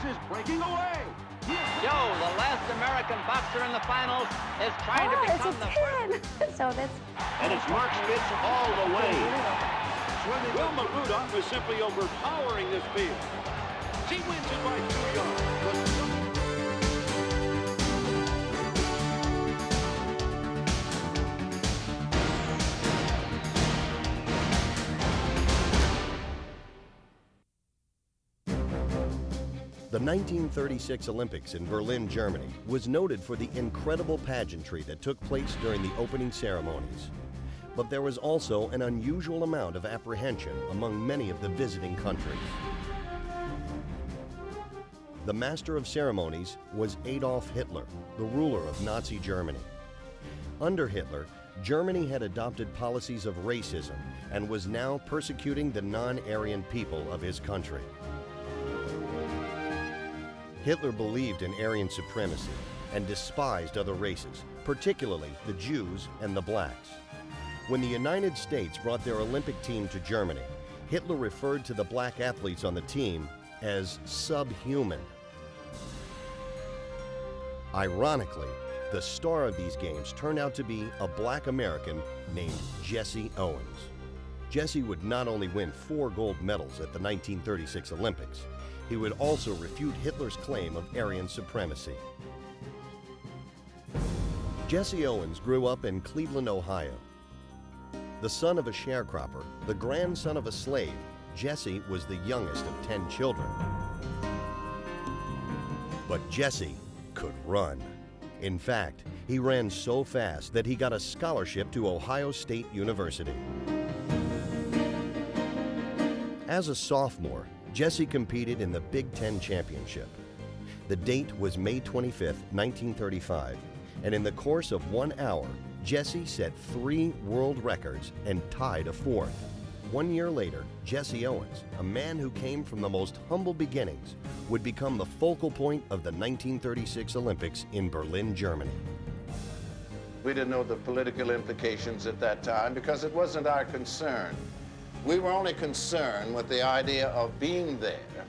is breaking away. Joe, the last American boxer in the finals, is trying to become the first. So that's... And it's Mark Spitz all the way. Wilma Rudolph is simply overpowering this field. She wins it by 2 yards. The 1936 Olympics in Berlin, Germany was noted for the incredible pageantry that took place during the opening ceremonies. But there was also an unusual amount of apprehension among many of the visiting countries. The master of ceremonies was Adolf Hitler, the ruler of Nazi Germany. Under Hitler, Germany had adopted policies of racism and was now persecuting the non-Aryan people of his country. Hitler believed in Aryan supremacy and despised other races, particularly the Jews and the blacks. When the United States brought their Olympic team to Germany, Hitler referred to the black athletes on the team as subhuman. Ironically, the star of these games turned out to be a black American named Jesse Owens. Jesse would not only win 4 gold medals at the 1936 Olympics, he would also refute Hitler's claim of Aryan supremacy. Jesse Owens grew up in Cleveland, Ohio. The son of a sharecropper, the grandson of a slave, Jesse was the youngest of 10 children. But Jesse could run. In fact, he ran so fast that he got a scholarship to Ohio State University. As a sophomore, Jesse competed in the Big Ten Championship. The date was May 25, 1935, and in the course of 1 hour, Jesse set 3 world records and tied a 4th. 1 year later, Jesse Owens, a man who came from the most humble beginnings, would become the focal point of the 1936 Olympics in Berlin, Germany. We didn't know the political implications at that time because it wasn't our concern. We were only concerned with the idea of being there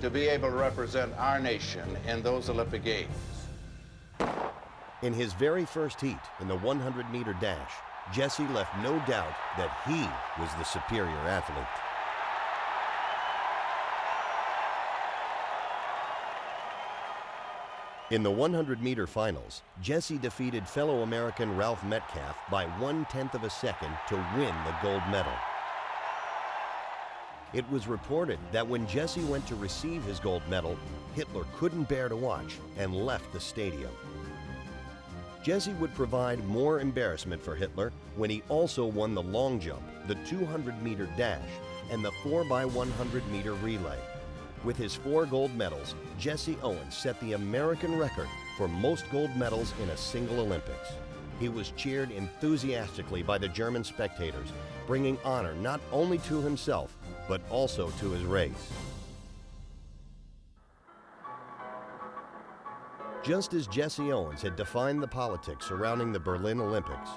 to be able to represent our nation in those Olympic Games. In his very first heat, in the 100-meter dash, Jesse left no doubt that he was the superior athlete. In the 100-meter finals, Jesse defeated fellow American Ralph Metcalfe by 1/10 of a second to win the gold medal. It was reported that when Jesse went to receive his gold medal, Hitler couldn't bear to watch and left the stadium. Jesse would provide more embarrassment for Hitler when he also won the long jump, the 200-meter dash, and the 4x100-meter relay. With his 4 gold medals, Jesse Owens set the American record for most gold medals in a single Olympics. He was cheered enthusiastically by the German spectators, bringing honor not only to himself, but also to his race. Just as Jesse Owens had defined the politics surrounding the Berlin Olympics,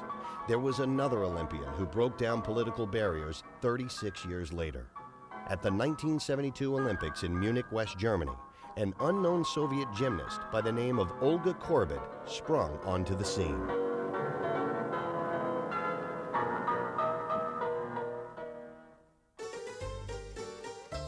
there was another Olympian who broke down political barriers 36 years later. At the 1972 Olympics in Munich, West Germany, an unknown Soviet gymnast by the name of Olga Korbut sprung onto the scene.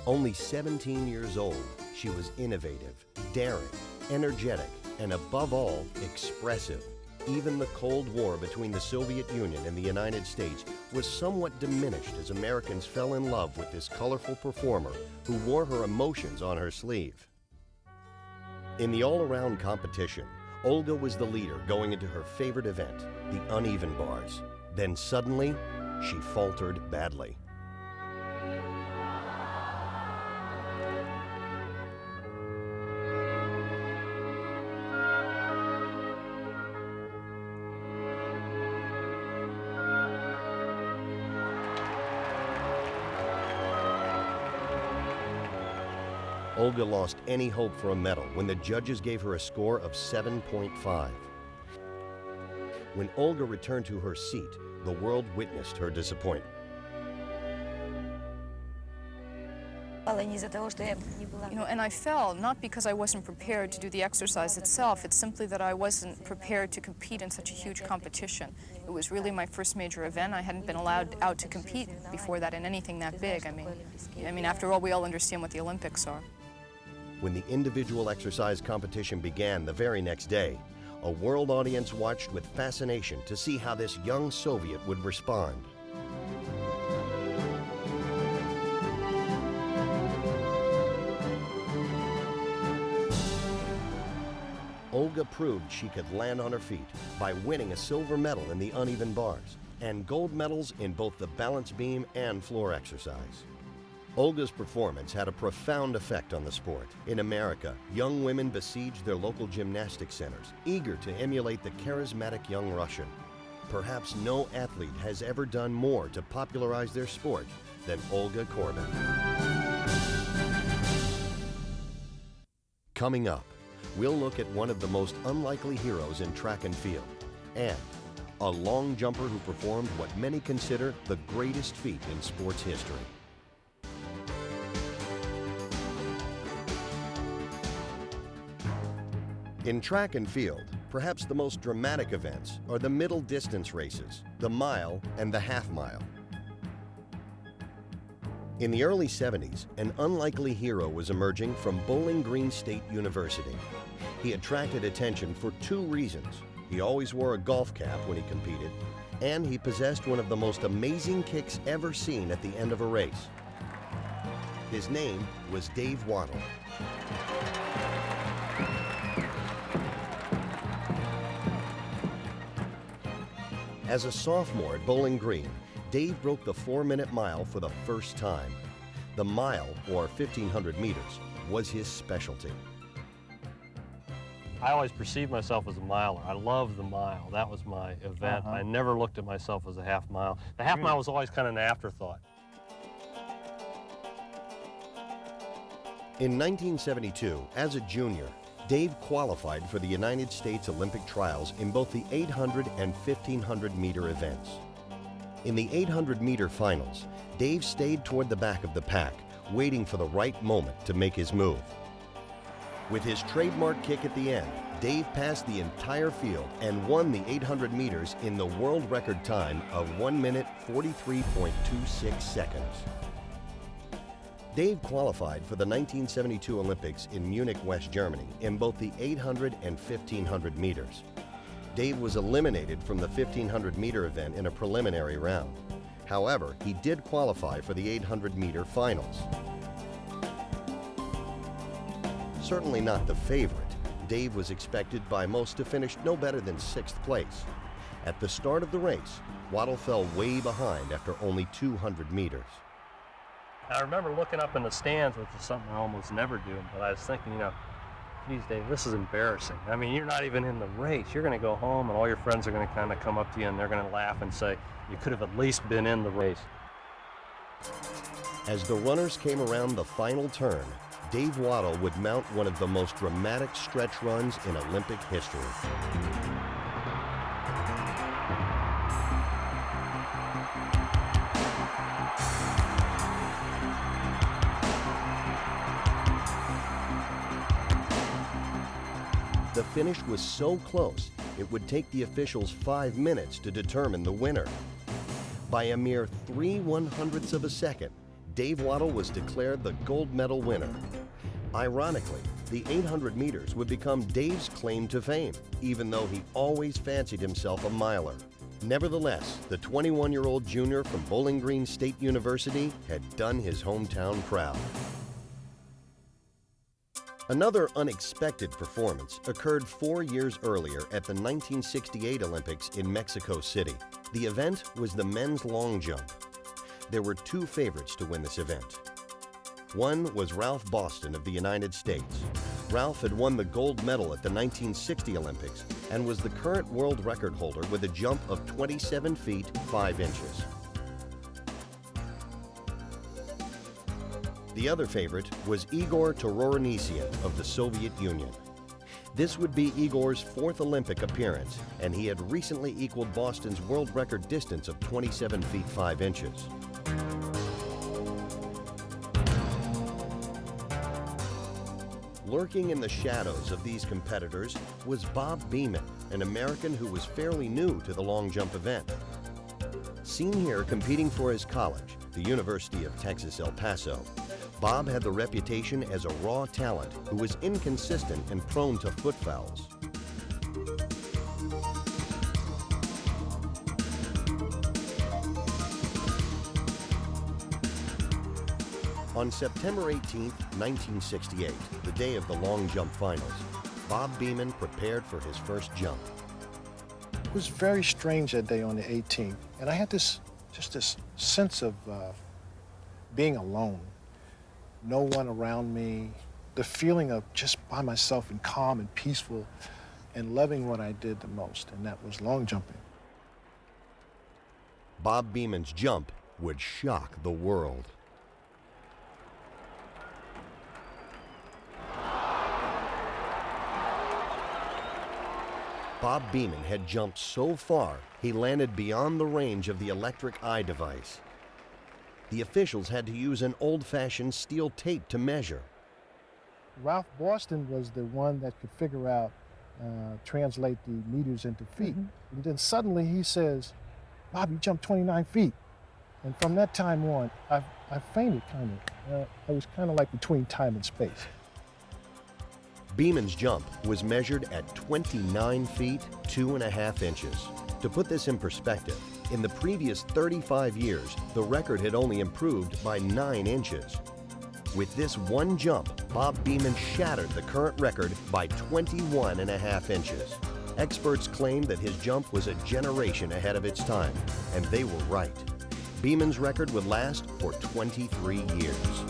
Only 17 years old, she was innovative, daring, energetic, and above all, expressive. Even the Cold War between the Soviet Union and the United States was somewhat diminished as Americans fell in love with this colorful performer who wore her emotions on her sleeve. In the all-around competition, Olga was the leader going into her favorite event, the uneven bars. Then suddenly, she faltered badly. Olga lost any hope for a medal when the judges gave her a score of 7.5. When Olga returned to her seat, the world witnessed her disappointment. You know, and I fell not because I wasn't prepared to do the exercise itself. It's simply that I wasn't prepared to compete in such a huge competition. It was really my first major event. I hadn't been allowed out to compete before that in anything that big. I mean, after all, we all understand what the Olympics are. When the individual exercise competition began the very next day, a world audience watched with fascination to see how this young Soviet would respond. Olga proved she could land on her feet by winning a silver medal in the uneven bars and gold medals in both the balance beam and floor exercise. Olga's performance had a profound effect on the sport. In America, young women besieged their local gymnastics centers, eager to emulate the charismatic young Russian. Perhaps no athlete has ever done more to popularize their sport than Olga Korbut. Coming up, we'll look at one of the most unlikely heroes in track and field, and a long jumper who performed what many consider the greatest feat in sports history. In track and field, perhaps the most dramatic events are the middle distance races, the mile and the half mile. In the early 70s, an unlikely hero was emerging from Bowling Green State University. He attracted attention for two reasons. He always wore a golf cap when he competed, and he possessed one of the most amazing kicks ever seen at the end of a race. His name was Dave Wottle. As a sophomore at Bowling Green, Dave broke the 4-minute mile for the first time. The mile, or 1,500 meters, was his specialty. I always perceived myself as a miler. I loved the mile. That was my event. I never looked at myself as a half mile. The half mile was always kind of an afterthought. In 1972, as a junior, Dave qualified for the United States Olympic trials in both the 800 and 1,500 meter events. In the 800 meter finals, Dave stayed toward the back of the pack, waiting for the right moment to make his move. With his trademark kick at the end, Dave passed the entire field and won the 800 meters in the world record time of 1 minute 43.26 seconds. Dave qualified for the 1972 Olympics in Munich, West Germany, in both the 800 and 1,500 meters. Dave was eliminated from the 1,500 meter event in a preliminary round. However, he did qualify for the 800 meter finals. Certainly not the favorite, Dave was expected by most to finish no better than 6th place. At the start of the race, Wottle fell way behind after only 200 meters. I remember looking up in the stands, which is something I almost never do, but I was thinking, you know, geez, Dave, this is embarrassing. I mean, you're not even in the race. You're going to go home, and all your friends are going to kind of come up to you, and they're going to laugh and say, you could have at least been in the race. As the runners came around the final turn, Dave Wottle would mount one of the most dramatic stretch runs in Olympic history. The finish was so close, it would take the officials 5 minutes to determine the winner. By a mere 3/100ths of a second, Dave Wottle was declared the gold medal winner. Ironically, the 800 meters would become Dave's claim to fame, even though he always fancied himself a miler. Nevertheless, the 21-year-old junior from Bowling Green State University had done his hometown proud. Another unexpected performance occurred 4 years earlier at the 1968 Olympics in Mexico City. The event was the men's long jump. There were two favorites to win this event. One was Ralph Boston of the United States. Ralph had won the gold medal at the 1960 Olympics and was the current world record holder with a jump of 27 feet 5 inches. The other favorite was Igor Toronisyan of the Soviet Union. This would be Igor's 4th Olympic appearance, and he had recently equaled Boston's world record distance of 27 feet 5 inches. Lurking in the shadows of these competitors was Bob Beamon, an American who was fairly new to the long jump event. Seen here competing for his college, the University of Texas El Paso, Bob had the reputation as a raw talent who was inconsistent and prone to foot fouls. On September 18, 1968, the day of the long jump finals, Bob Beamon prepared for his first jump. It was very strange that day on the 18th, and I had this sense of being alone. No one around me, the feeling of just by myself and calm and peaceful and loving what I did the most, and that was long jumping. Bob Beamon's jump would shock the world. Bob Beamon had jumped so far, he landed beyond the range of the electric eye device. The officials had to use an old-fashioned steel tape to measure. Ralph Boston was the one that could figure out, translate the meters into feet. And then suddenly he says, "Bob, you jumped 29 feet." And from that time on, I fainted kind of. I was kind of like between time and space. Beamon's jump was measured at 29 feet, 2.5 inches. To put this in perspective, in the previous 35 years, the record had only improved by 9 inches. With this one jump, Bob Beamon shattered the current record by 21.5 inches. Experts claimed that his jump was a generation ahead of its time, and they were right. Beamon's record would last for 23 years.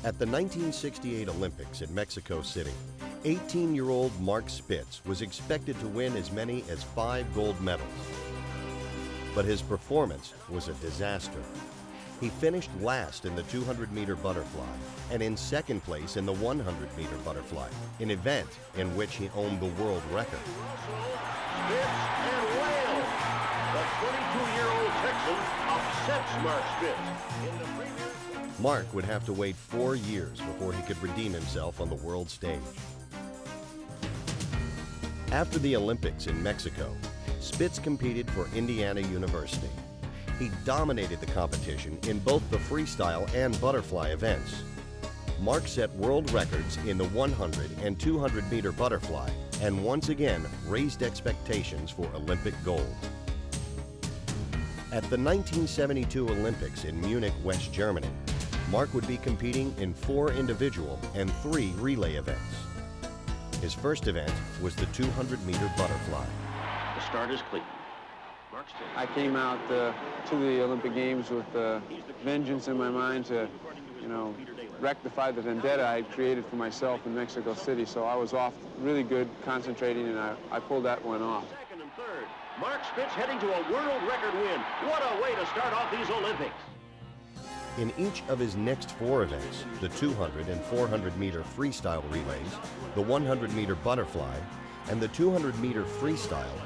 At the 1968 Olympics in Mexico City, 18-year-old Mark Spitz was expected to win as many as 5 gold medals. But his performance was a disaster. He finished last in the 200-meter butterfly and in second place in the 100-meter butterfly, an event in which he owned the world record. Spitz and Wales. The 22-year-old Texan upsets Mark Spitz in the premier. Mark would have to wait 4 years before he could redeem himself on the world stage. After the Olympics in Mexico, Spitz competed for Indiana University. He dominated the competition in both the freestyle and butterfly events. Mark set world records in the 100 and 200-meter butterfly and once again raised expectations for Olympic gold. At the 1972 Olympics in Munich, West Germany, Mark would be competing in 4 individual and 3 relay events. His first event was the 200-meter butterfly. The start is clean. Mark Spitz. I came out to the Olympic Games with vengeance in my mind to, rectify the vendetta I had created for myself in Mexico City. So I was off really good, concentrating, and I pulled that one off. Second and third. Mark Spitz heading to a world record win. What a way to start off these Olympics. In each of his next 4 events, the 200 and 400-meter freestyle relays, the 100-meter butterfly, and the 200-meter freestyle,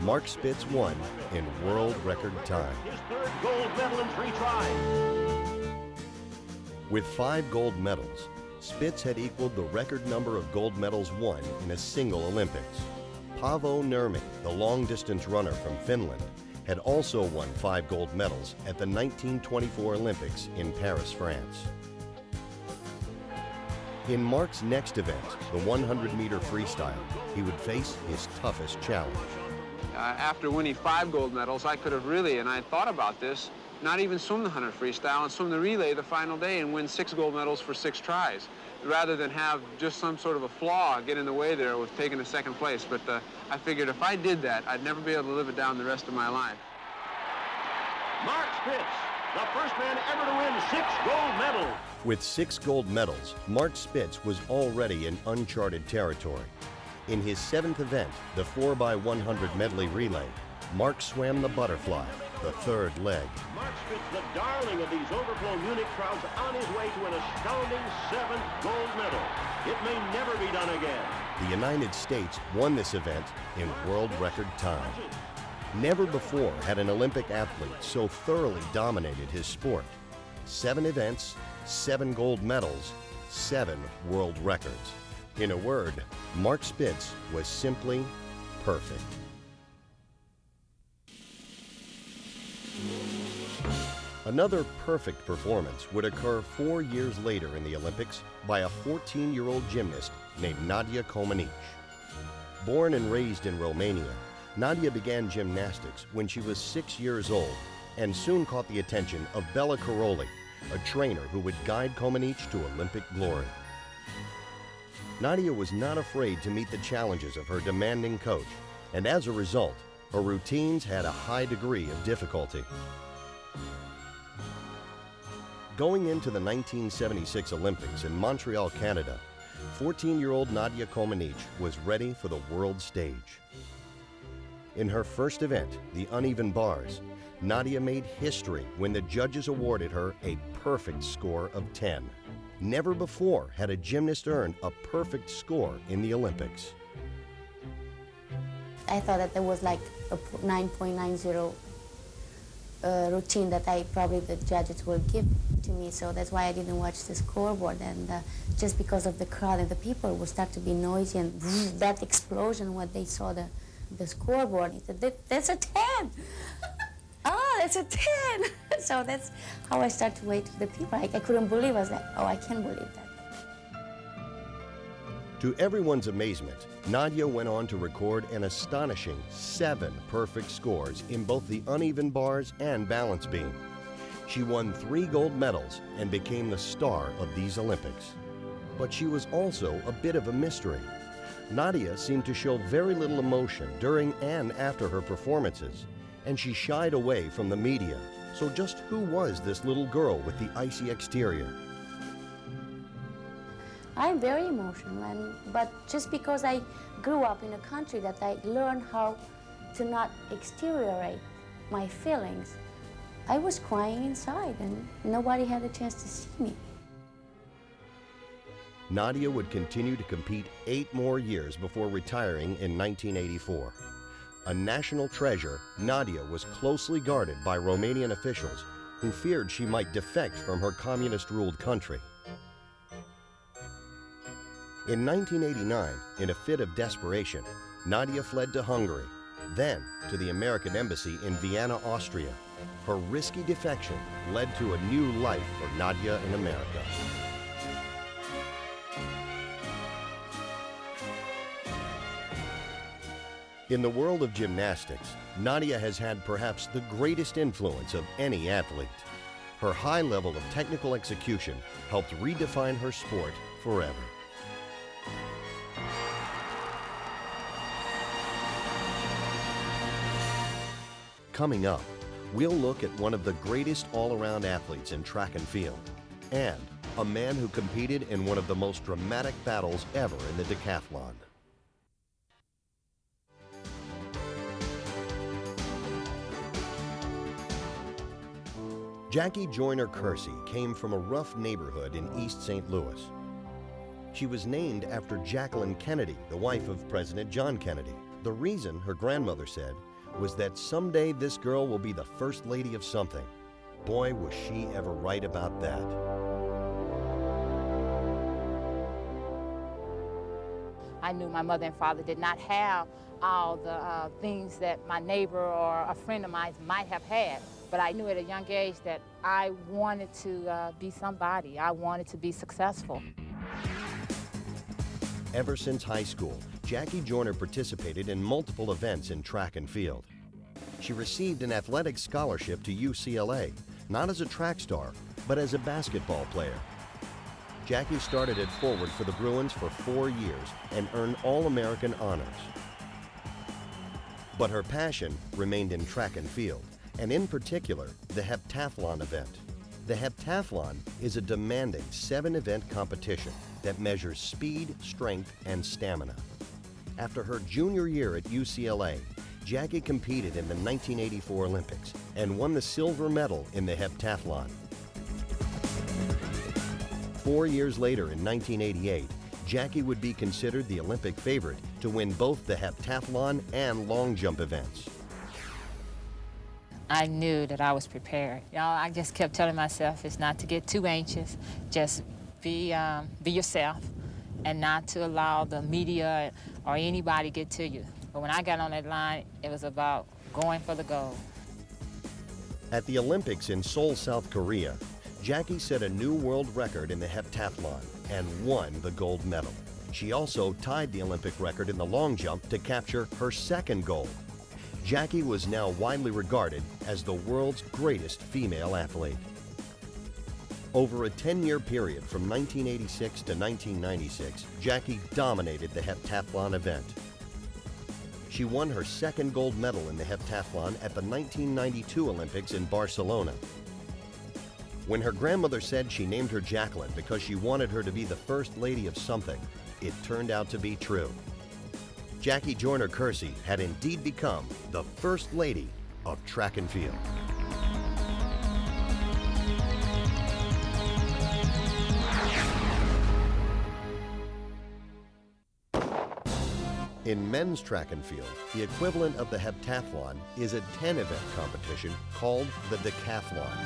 Mark Spitz won in world record time. His 3rd gold medal in 3 tries. With 5 gold medals, Spitz had equaled the record number of gold medals won in a single Olympics. Paavo Nurmi, the long-distance runner from Finland, had also won 5 gold medals at the 1924 Olympics in Paris, France. In Mark's next event, the 100-meter freestyle, he would face his toughest challenge. After winning 5 gold medals, I could have really, and I had thought about this, not even swim the 100 freestyle and swim the relay the final day and win 6 gold medals for 6 tries, rather than have just some sort of a flaw get in the way there with taking a 2nd place. But I figured if I did that, I'd never be able to live it down the rest of my life. Mark Spitz, the first man ever to win 6 gold medals. With 6 gold medals, Mark Spitz was already in uncharted territory. In his 7th event, the 4x100 medley relay, Mark swam the butterfly, the 3rd leg. Mark Spitz, the darling of these overflow Munich crowds, on his way to an astounding 7th gold medal. It may never be done again. the United States won this event in world record time. Never before had an Olympic athlete so thoroughly dominated his sport. 7 events, 7 gold medals, 7 world records. In a word, Mark Spitz was simply perfect. Another perfect performance would occur 4 years later in the Olympics by a 14-year-old gymnast named Nadia Comaneci. Born and raised in Romania, Nadia began gymnastics when she was 6 years old and soon caught the attention of Bella Caroli, a trainer who would guide Comaneci to Olympic glory. Nadia was not afraid to meet the challenges of her demanding coach, and as a result, her routines had a high degree of difficulty. Going into the 1976 Olympics in Montreal, Canada, 14-year-old Nadia Comaneci was ready for the world stage. In her first event, the uneven bars, Nadia made history when the judges awarded her a perfect score of 10. Never before had a gymnast earned a perfect score in the Olympics. I thought that there was like a 9.90 routine that the judges will give to me, so that's why I didn't watch the scoreboard. And just because of the crowd and the people would start to be noisy, and that explosion when they saw the scoreboard, he said, "That's a 10." Oh, that's a 10. So that's how I started to wait for the people. I couldn't believe it. I was like, oh, I can't believe that. To everyone's amazement, Nadia went on to record an astonishing 7 perfect scores in both the uneven bars and balance beam. She won 3 gold medals and became the star of these Olympics. But she was also a bit of a mystery. Nadia seemed to show very little emotion during and after her performances, and she shied away from the media. So just who was this little girl with the icy exterior? I'm very emotional, but just because I grew up in a country that I learned how to not exteriorate my feelings, I was crying inside and nobody had a chance to see me. Nadia would continue to compete 8 more years before retiring in 1984. A national treasure, Nadia was closely guarded by Romanian officials who feared she might defect from her communist-ruled country. In 1989, in a fit of desperation, Nadia fled to Hungary, then to the American embassy in Vienna, Austria. Her risky defection led to a new life for Nadia in America. In the world of gymnastics, Nadia has had perhaps the greatest influence of any athlete. Her high level of technical execution helped redefine her sport forever. Coming up, we'll look at one of the greatest all-around athletes in track and field, and a man who competed in one of the most dramatic battles ever in the decathlon. Jackie Joyner Kersee came from a rough neighborhood in East St. Louis. She was named after Jacqueline Kennedy, the wife of President John Kennedy. The reason, her grandmother said, was that someday this girl will be the first lady of something. Boy, was she ever right about that. I knew my mother and father did not have all the things that my neighbor or a friend of mine might have had. But I knew at a young age that I wanted to be somebody. I wanted to be successful. Ever since high school, Jackie Joyner participated in multiple events in track and field. She received an athletic scholarship to UCLA, not as a track star, but as a basketball player. Jackie started at forward for the Bruins for 4 years and earned All-American honors. But her passion remained in track and field, and in particular, the heptathlon event. The heptathlon is a demanding 7-event competition that measures speed, strength, and stamina. After her junior year at UCLA, Jackie competed in the 1984 Olympics and won the silver medal in the heptathlon. 4 years later, in 1988, Jackie would be considered the Olympic favorite to win both the heptathlon and long jump events. I knew that I was prepared. You know, I just kept telling myself it's not to get too anxious, just be yourself and not to allow the media or anybody get to you. But when I got on that line, it was about going for the gold. At the Olympics in Seoul, South Korea, Jackie set a new world record in the heptathlon and won the gold medal. She also tied the Olympic record in the long jump to capture her second gold. Jackie was now widely regarded as the world's greatest female athlete. Over a 10-year period from 1986 to 1996, Jackie dominated the heptathlon event. She won her second gold medal in the heptathlon at the 1992 Olympics in Barcelona. When her grandmother said she named her Jacqueline because she wanted her to be the first lady of something, it turned out to be true. Jackie Joyner-Kersee had indeed become the first lady of track and field. In men's track and field, the equivalent of the heptathlon is a 10-event competition called the decathlon.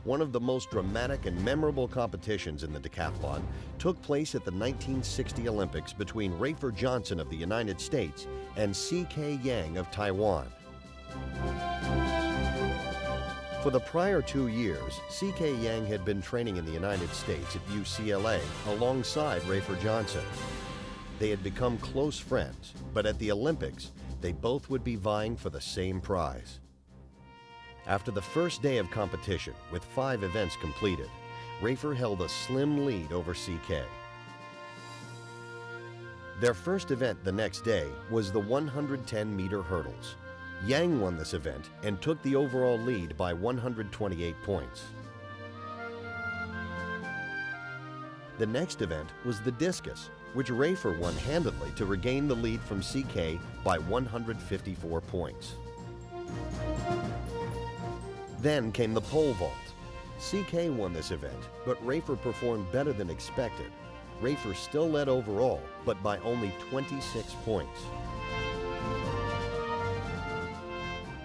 One of the most dramatic and memorable competitions in the decathlon took place at the 1960 Olympics between Rafer Johnson of the United States and C.K. Yang of Taiwan. For the prior 2 years, C.K. Yang had been training in the United States at UCLA alongside Rafer Johnson. They had become close friends, but at the Olympics, they both would be vying for the same prize. After the first day of competition, with 5 events completed, Rafer held a slim lead over C.K. Their first event the next day was the 110-meter hurdles. Yang won this event and took the overall lead by 128 points. The next event was the discus, which Rafer won handedly to regain the lead from C.K. by 154 points. Then came the pole vault. C.K. won this event, but Rafer performed better than expected. Rafer still led overall, but by only 26 points.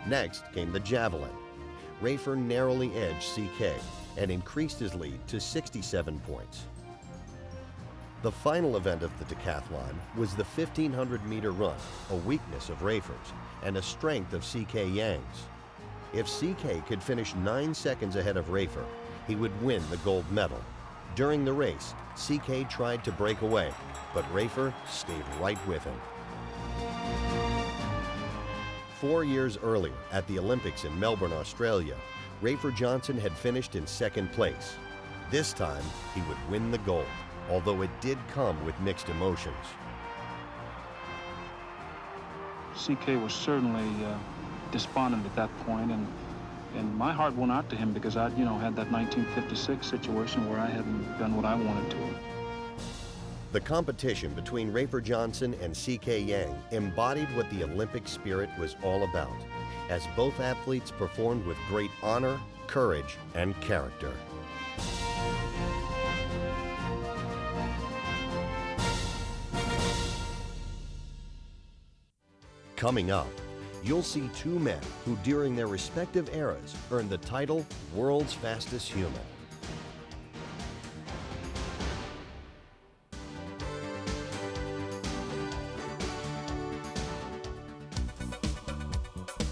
Next came the javelin. Rafer narrowly edged C.K. and increased his lead to 67 points. The final event of the decathlon was the 1,500-meter run, a weakness of Rafer's and a strength of C.K. Yang's. If C.K. could finish 9 seconds ahead of Rafer, he would win the gold medal. During the race, C.K. tried to break away, but Rafer stayed right with him. 4 years earlier, at the Olympics in Melbourne, Australia, Rafer Johnson had finished in second place. This time, he would win the gold, although it did come with mixed emotions. C.K. was certainly despondent at that point, and my heart went out to him because I'd, had that 1956 situation where I hadn't done what I wanted to. The competition between Rafer Johnson and C.K. Yang embodied what the Olympic spirit was all about, as both athletes performed with great honor, courage, and character. Coming up, you'll see 2 men who during their respective eras earned the title World's Fastest Human.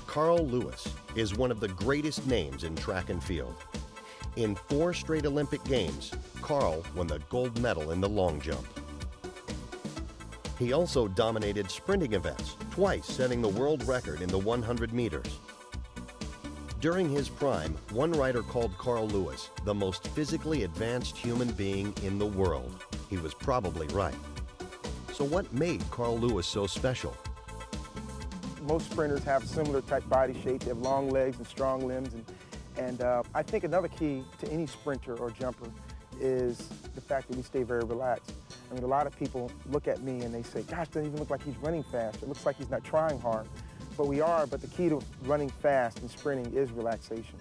Carl Lewis is one of the greatest names in track and field. In 4 straight Olympic Games, Carl won the gold medal in the long jump. He also dominated sprinting events, twice setting the world record in the 100 meters. During his prime, one writer called Carl Lewis the most physically advanced human being in the world. He was probably right. So what made Carl Lewis so special? Most sprinters have similar type body shape. They have long legs and strong limbs. And I think another key to any sprinter or jumper is the fact that we stay very relaxed. I mean, a lot of people look at me and they say, gosh, doesn't even look like he's running fast. It looks like he's not trying hard. But we are, but the key to running fast and sprinting is relaxation.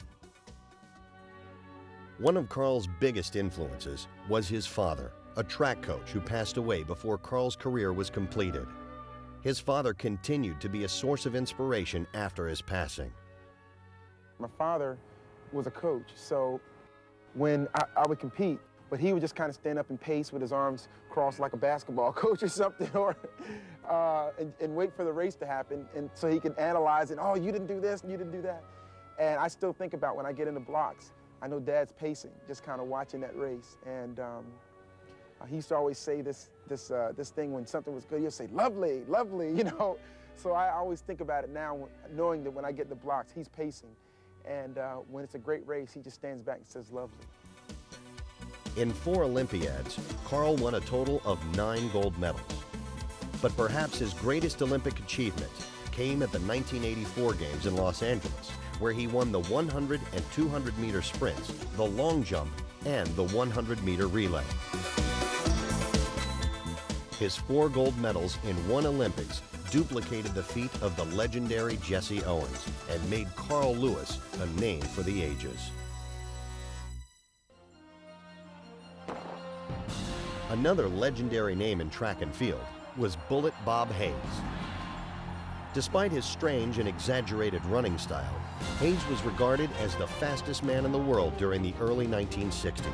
One of Carl's biggest influences was his father, a track coach who passed away before Carl's career was completed. His father continued to be a source of inspiration after his passing. My father was a coach, so when I would compete, but he would just kind of stand up and pace with his arms crossed like a basketball coach or something, or and wait for the race to happen, and so he could analyze it. Oh, you didn't do this, and you didn't do that. And I still think about when I get in the blocks, I know Dad's pacing, just kind of watching that race. And he used to always say this thing when something was good. He'll say, "Lovely, lovely," you know. So I always think about it now, knowing that when I get in the blocks, he's pacing. And when it's a great race, he just stands back and says, "Lovely." In 4 Olympiads, Carl won a total of 9 gold medals. But perhaps his greatest Olympic achievement came at the 1984 Games in Los Angeles, where he won the 100 and 200 meter sprints, the long jump, and the 100-meter relay. His 4 gold medals in 1 Olympics duplicated the feat of the legendary Jesse Owens and made Carl Lewis a name for the ages. Another legendary name in track and field was Bullet Bob Hayes. Despite his strange and exaggerated running style, Hayes was regarded as the fastest man in the world during the early 1960s.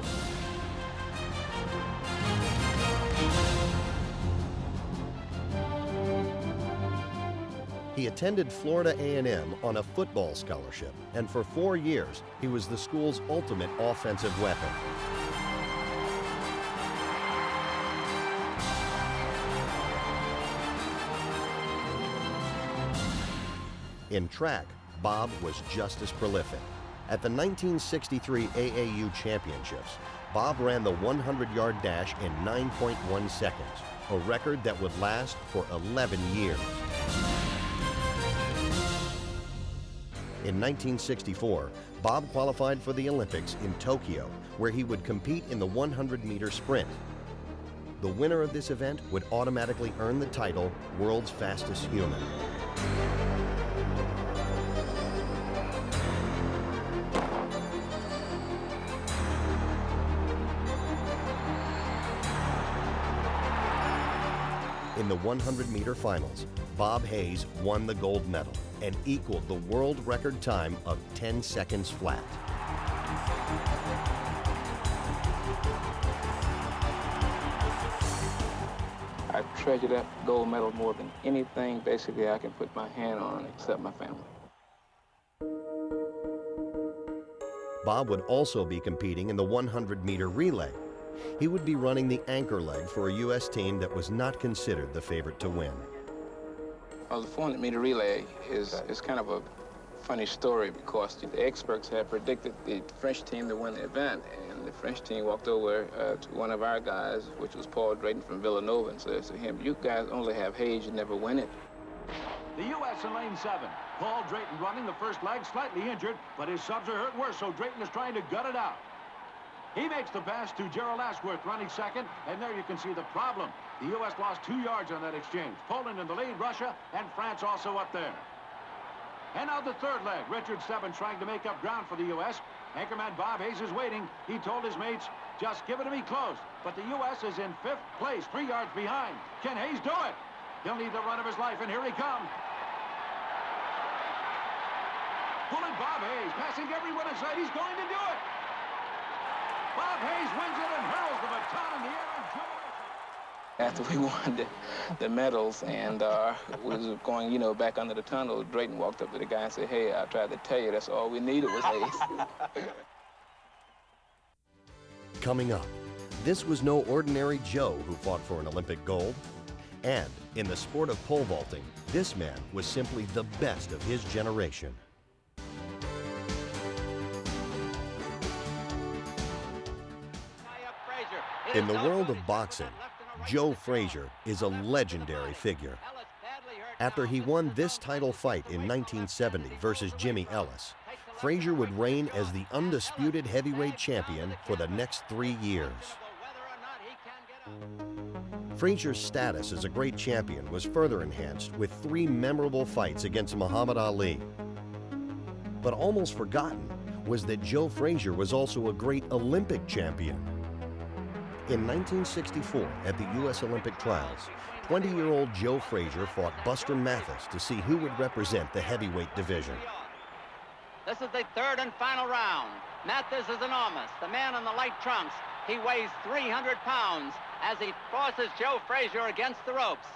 He attended Florida A&M on a football scholarship, and for 4 years, he was the school's ultimate offensive weapon. In track, Bob was just as prolific. At the 1963 AAU Championships, Bob ran the 100-yard dash in 9.1 seconds, a record that would last for 11 years. In 1964, Bob qualified for the Olympics in Tokyo, where he would compete in the 100-meter sprint. The winner of this event would automatically earn the title World's Fastest Human. In the 100-meter finals, Bob Hayes won the gold medal and equaled the world record time of 10 seconds flat. I treasure that gold medal more than anything basically I can put my hand on except my family. Bob would also be competing in the 100-meter relay. He would be running the anchor leg for a U.S. team that was not considered the favorite to win. Well, the 400-meter relay is kind of a funny story because the experts had predicted the French team to win the event, and the French team walked over to one of our guys, which was Paul Drayton from Villanova, and said to him, "You guys only have Hayes, you never win it." The U.S. in lane 7. Paul Drayton running the first leg, slightly injured, but his subs are hurt worse, so Drayton is trying to gut it out. He makes the pass to Gerald Ashworth running second, and there you can see the problem. The U.S. lost 2 yards on that exchange. Poland in the lead, Russia, and France also up there. And now the third leg. Richard Stebbins trying to make up ground for the U.S. Anchorman Bob Hayes is waiting. He told his mates, "Just give it to me close." But the U.S. is in 5th place, 3 yards behind. Can Hayes do it? He'll need the run of his life, and here he comes. Bullet Bob Hayes, passing everyone in sight. He's going to do it. Bob Hayes wins it and hurls the baton in the air in jubilation. After we won the medals and was going, you know, back under the tunnel, Drayton walked up to the guy and said, "Hey, I tried to tell you, that's all we needed was Hayes." Coming up, this was no ordinary Joe who fought for an Olympic gold. And in the sport of pole vaulting, this man was simply the best of his generation. In the world of boxing, Joe Frazier is a legendary figure. After he won this title fight in 1970 versus Jimmy Ellis, Frazier would reign as the undisputed heavyweight champion for the next 3 years. Frazier's status as a great champion was further enhanced with 3 memorable fights against Muhammad Ali. But almost forgotten was that Joe Frazier was also a great Olympic champion. In 1964, at the U.S. Olympic trials, 20-year-old Joe Frazier fought Buster Mathis to see who would represent the heavyweight division. This is the third and final round. Mathis is enormous. The man in the light trunks. He weighs 300 pounds as he forces Joe Frazier against the ropes.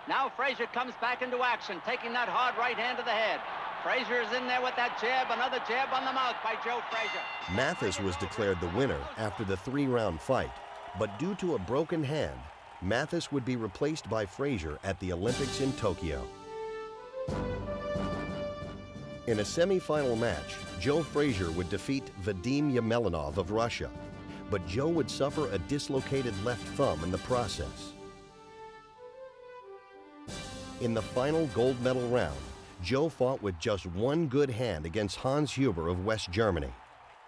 Now Frazier comes back into action, taking that hard right hand to the head. Frazier is in there with that jab, another jab on the mouth by Joe Frazier. Mathis was declared the winner after the 3-round fight, but due to a broken hand, Mathis would be replaced by Frazier at the Olympics in Tokyo. In a semi-final match, Joe Frazier would defeat Vadim Yemelinov of Russia, but Joe would suffer a dislocated left thumb in the process. In the final gold medal round, Joe fought with just one good hand against Hans Huber of West Germany.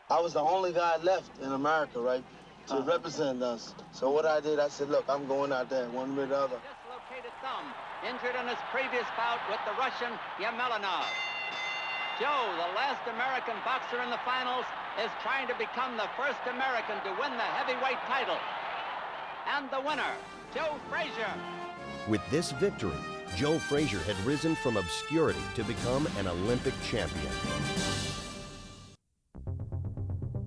I was the only guy left in America, right, to represent us. So what I did, I said, look, I'm going out there, one way or the other. Dislocated thumb, injured in his previous bout with the Russian Yemelinov. Joe, the last American boxer in the finals, is trying to become the first American to win the heavyweight title. And the winner, Joe Frazier. With this victory, Joe Frazier had risen from obscurity to become an Olympic champion.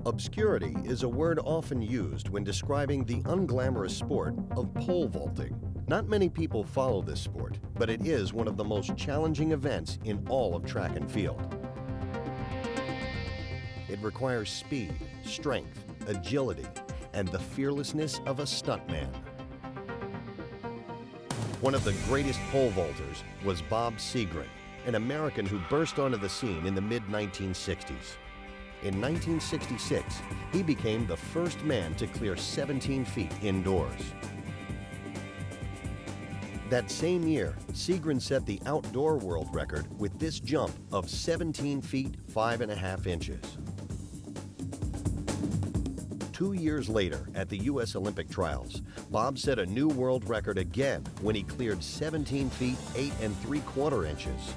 Obscurity is a word often used when describing the unglamorous sport of pole vaulting. Not many people follow this sport, but it is one of the most challenging events in all of track and field. It requires speed, strength, agility, and the fearlessness of a stuntman. One of the greatest pole vaulters was Bob Seagren, an American who burst onto the scene in the mid-1960s. In 1966, he became the first man to clear 17 feet indoors. That same year, Seagren set the outdoor world record with this jump of 17 feet 5.5 inches. 2 years later, at the U.S. Olympic trials, Bob set a new world record again when he cleared 17 feet 8 3/4 inches.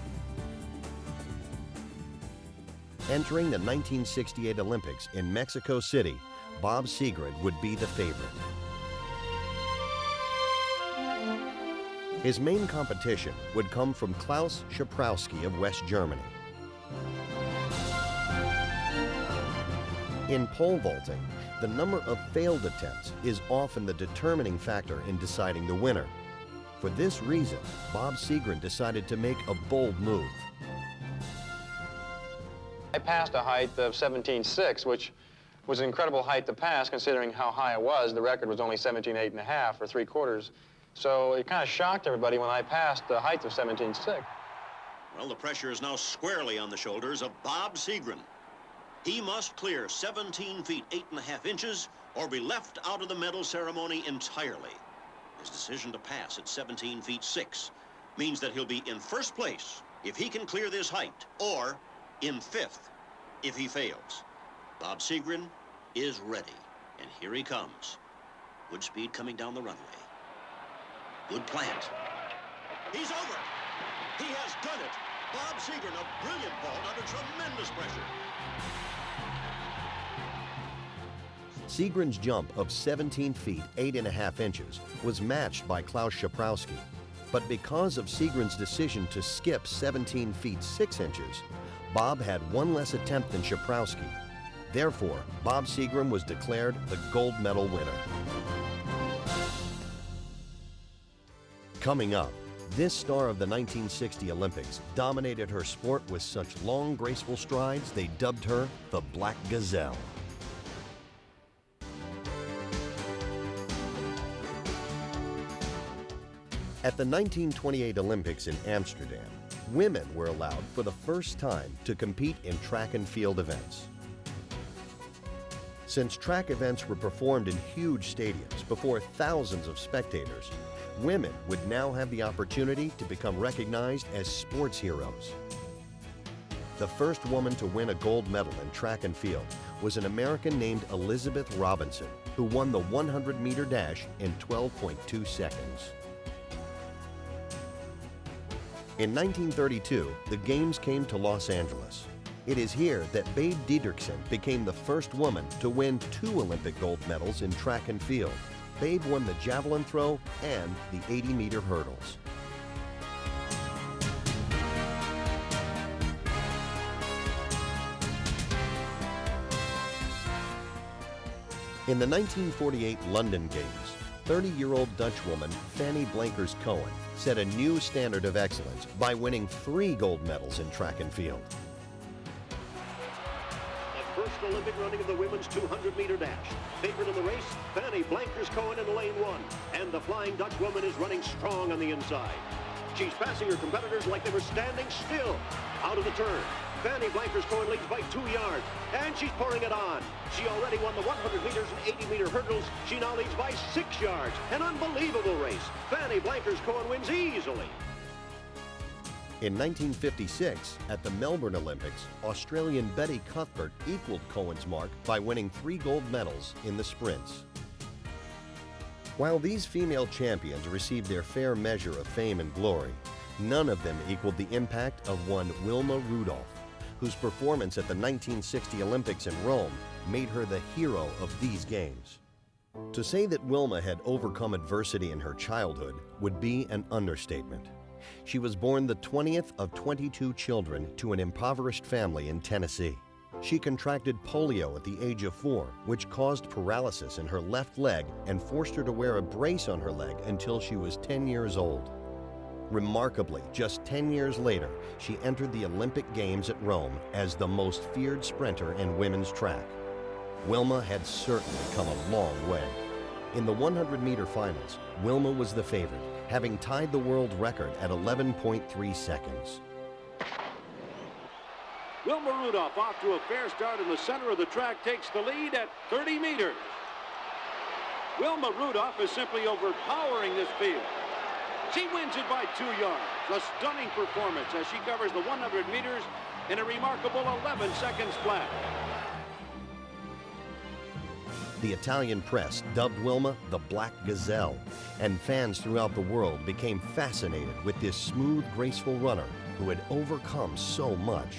Entering the 1968 Olympics in Mexico City, Bob Seagren would be the favorite. His main competition would come from Klaus Schaprowski of West Germany. In pole vaulting, the number of failed attempts is often the determining factor in deciding the winner. For this reason, Bob Seagren decided to make a bold move. I passed a height of 17.6, which was an incredible height to pass considering how high it was. The record was only 17.8.5 or 3/4. So it kind of shocked everybody when I passed the height of 17.6. Well, the pressure is now squarely on the shoulders of Bob Seagren. He must clear 17 feet 8.5 inches or be left out of the medal ceremony entirely. His decision to pass at 17 feet 6 means that he'll be in first place if he can clear this height, or in 5th if he fails. Bob Seagren is ready, and here he comes. Good speed coming down the runway. Good plant. He's over. He has done it. Bob Seagren, a brilliant vault under tremendous pressure. Seagren's jump of 17 feet 8.5 inches was matched by Klaus Schaprowski, but because of Seagren's decision to skip 17 feet 6 inches, Bob had one less attempt than Schaprowski. Therefore, Bob Seagren was declared the gold medal winner. Coming up, this star of the 1960 Olympics dominated her sport with such long, graceful strides they dubbed her the Black Gazelle. At the 1928 Olympics in Amsterdam, women were allowed for the first time to compete in track and field events. Since track events were performed in huge stadiums before thousands of spectators, women would now have the opportunity to become recognized as sports heroes. The first woman to win a gold medal in track and field was an American named Elizabeth Robinson, who won the 100-meter dash in 12.2 seconds. In 1932, the Games came to Los Angeles. It is here that Babe Didrikson became the first woman to win 2 Olympic gold medals in track and field. Babe won the javelin throw and the 80-meter hurdles. In the 1948 London Games, 30-year-old Dutch woman Fanny Blankers-Koen set a new standard of excellence by winning 3 gold medals in track and field. The first Olympic running of the women's 200-meter dash. Favorite in the race, Fanny Blankers-Koen in lane 1. And the Flying Dutch woman is running strong on the inside. She's passing her competitors like they were standing still. Out of the turn, Fanny Blankers-Koen leads by 2 yards, and she's pouring it on. She already won the 100 meters and 80-meter hurdles. She now leads by 6 yards. An unbelievable race. Fanny Blankers-Koen wins easily. In 1956, at the Melbourne Olympics, Australian Betty Cuthbert equaled Cohen's mark by winning 3 gold medals in the sprints. While these female champions received their fair measure of fame and glory, none of them equaled the impact of one Wilma Rudolph, whose performance at the 1960 Olympics in Rome made her the hero of these games. To say that Wilma had overcome adversity in her childhood would be an understatement. She was born the 20th of 22 children to an impoverished family in Tennessee. She contracted polio at the age of 4, which caused paralysis in her left leg and forced her to wear a brace on her leg until she was 10 years old. Remarkably, just 10 years later, she entered the Olympic Games at Rome as the most feared sprinter in women's track. Wilma had certainly come a long way. In the 100-meter finals, Wilma was the favorite, having tied the world record at 11.3 seconds. Wilma Rudolph, off to a fair start in the center of the track, takes the lead at 30 meters. Wilma Rudolph is simply overpowering this field. She wins it by 2 yards. A stunning performance as she covers the 100 meters in a remarkable 11 seconds flat. The Italian press dubbed Wilma the Black Gazelle, and fans throughout the world became fascinated with this smooth, graceful runner who had overcome so much.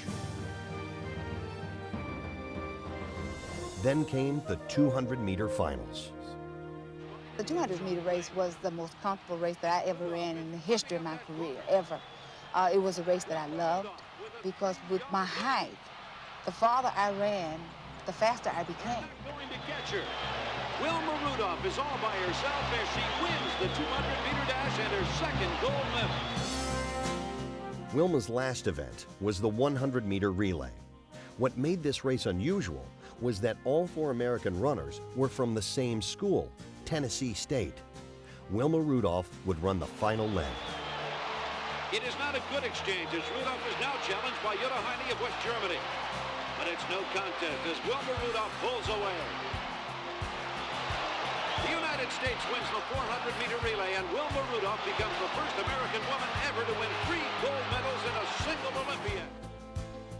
Then came the 200-meter finals. The 200-meter race was the most comfortable race that I ever ran in the history of my career, ever. It was a race that I loved because with my height, the farther I ran, the faster I became. Going to catch her. Wilma Rudolph is all by herself as she wins the 200-meter dash and her second gold medal. Wilma's last event was the 100-meter relay. What made this race unusual was that all 4 American runners were from the same school, Tennessee State. Wilma Rudolph would run the final leg. It is not a good exchange as Rudolph is now challenged by Jutta Heine of West Germany. But it's no contest as Wilma Rudolph pulls away. The United States wins the 400-meter relay, and Wilma Rudolph becomes the first American woman ever to win 3 gold medals in a single Olympiad.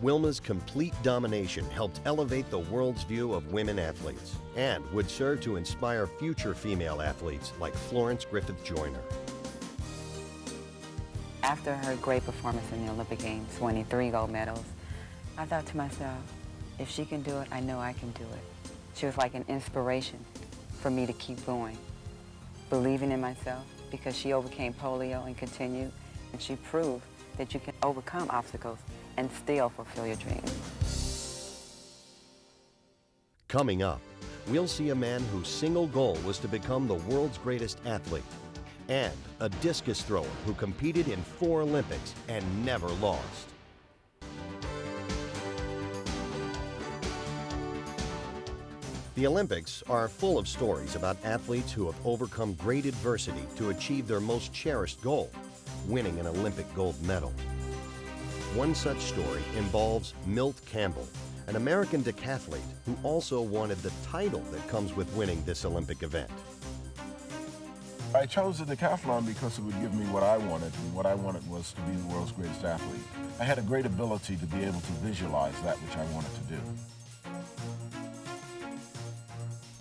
Wilma's complete domination helped elevate the world's view of women athletes and would serve to inspire future female athletes like Florence Griffith Joyner. After her great performance in the Olympic Games, winning 3 gold medals, I thought to myself, if she can do it, I know I can do it. She was like an inspiration for me to keep going, believing in myself because she overcame polio and continued, and she proved that you can overcome obstacles and still fulfill your dreams. Coming up, we'll see a man whose single goal was to become the world's greatest athlete, and a discus thrower who competed in 4 Olympics and never lost. The Olympics are full of stories about athletes who have overcome great adversity to achieve their most cherished goal, winning an Olympic gold medal. One such story involves Milt Campbell, an American decathlete who also wanted the title that comes with winning this Olympic event. I chose the decathlon because it would give me what I wanted, and what I wanted was to be the world's greatest athlete. I had a great ability to be able to visualize that which I wanted to do.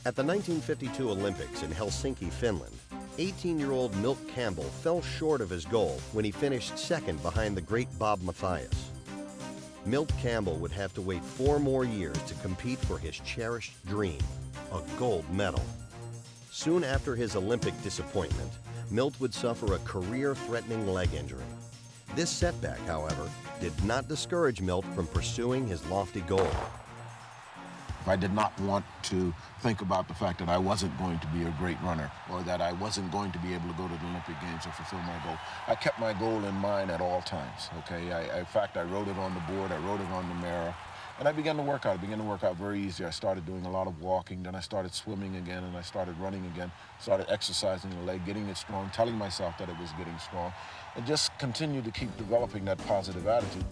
At the 1952 Olympics in Helsinki, Finland, 18-year-old Milt Campbell fell short of his goal when he finished second behind the great Bob Mathias. Milt Campbell would have to wait 4 more years to compete for his cherished dream, a gold medal. Soon after his Olympic disappointment, Milt would suffer a career-threatening leg injury. This setback, however, did not discourage Milt from pursuing his lofty goal. I did not want to think about the fact that I wasn't going to be a great runner or that I wasn't going to be able to go to the Olympic Games or fulfill my goal. I kept my goal in mind at all times, okay? In fact, I wrote it on the board, I wrote it on the mirror, and I began to work out. I began to work out very easy. I started doing a lot of walking, then I started swimming again, and I started running again, started exercising the leg, getting it strong, telling myself that it was getting strong, and just continued to keep developing that positive attitude.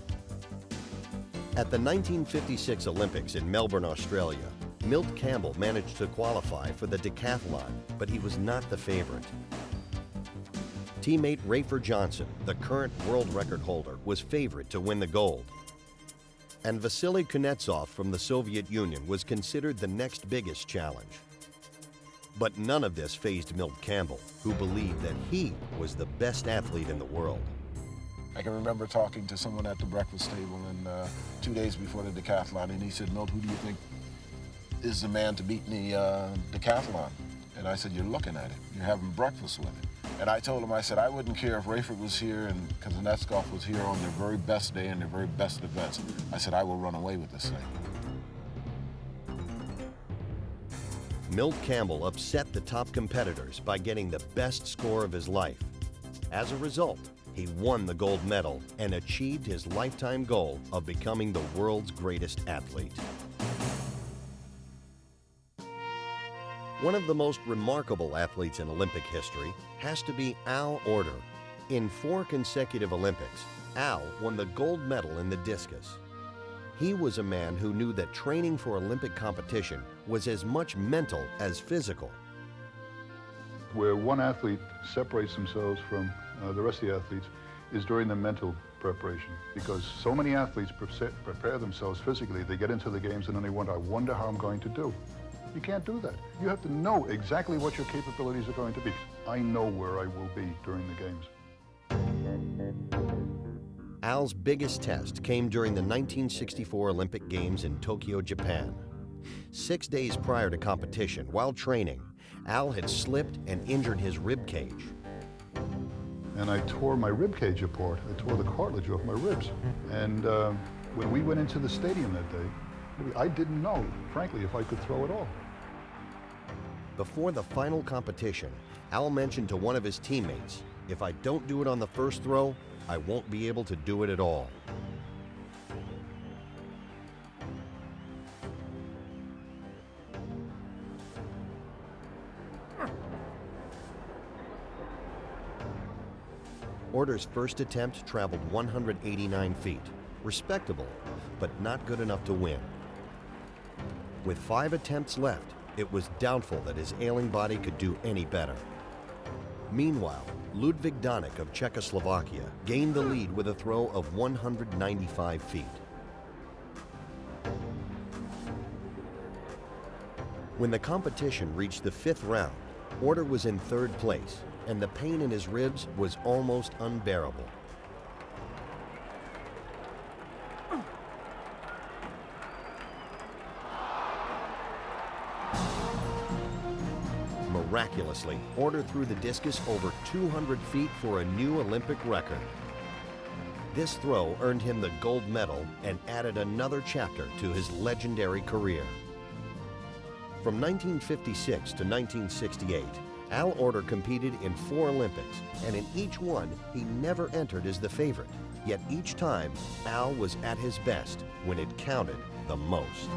At the 1956 Olympics in Melbourne, Australia, Milt Campbell managed to qualify for the decathlon, but he was not the favorite. Teammate Rafer Johnson, the current world record holder, was favorite to win the gold. And Vasily Kuznetsov from the Soviet Union was considered the next biggest challenge. But none of this fazed Milt Campbell, who believed that he was the best athlete in the world. I can remember talking to someone at the breakfast table 2 days before the decathlon, and he said, "Milt, who do you think is the man to beat in the decathlon?" And I said, "You're looking at it. You're having breakfast with it." And I told him, I said, I wouldn't care if Rafer was here and Kuznetsov was here on their very best day and their very best events. I said, I will run away with this thing. Milt Campbell upset the top competitors by getting the best score of his life. As a result, he won the gold medal and achieved his lifetime goal of becoming the world's greatest athlete. One of the most remarkable athletes in Olympic history has to be Al Order. In 4 consecutive Olympics, Al won the gold medal in the discus. He was a man who knew that training for Olympic competition was as much mental as physical. Where one athlete separates themselves from the rest of the athletes is during the mental preparation, because so many athletes prepare themselves physically. They get into the games and then they wonder, I wonder how I'm going to do. You can't do that. You have to know exactly what your capabilities are going to be. I know where I will be during the games. Al's biggest test came during the 1964 Olympic Games in Tokyo, Japan. 6 days prior to competition, while training, Al had slipped and injured his rib cage. And I tore my rib cage apart. I tore the cartilage off my ribs. And when we went into the stadium that day, I didn't know, frankly, if I could throw at all. Before the final competition, Al mentioned to one of his teammates, if I don't do it on the first throw, I won't be able to do it at all. Order's first attempt traveled 189 feet. Respectable, but not good enough to win. With 5 attempts left, it was doubtful that his ailing body could do any better. Meanwhile, Ludvík Danek of Czechoslovakia gained the lead with a throw of 195 feet. When the competition reached the 5th round, Order was in 3rd place, and the pain in his ribs was almost unbearable. Miraculously, Order threw the discus over 200 feet for a new Olympic record. This throw earned him the gold medal and added another chapter to his legendary career. From 1956 to 1968, Al Order competed in 4 Olympics, and in each one, he never entered as the favorite. Yet each time, Al was at his best when it counted the most.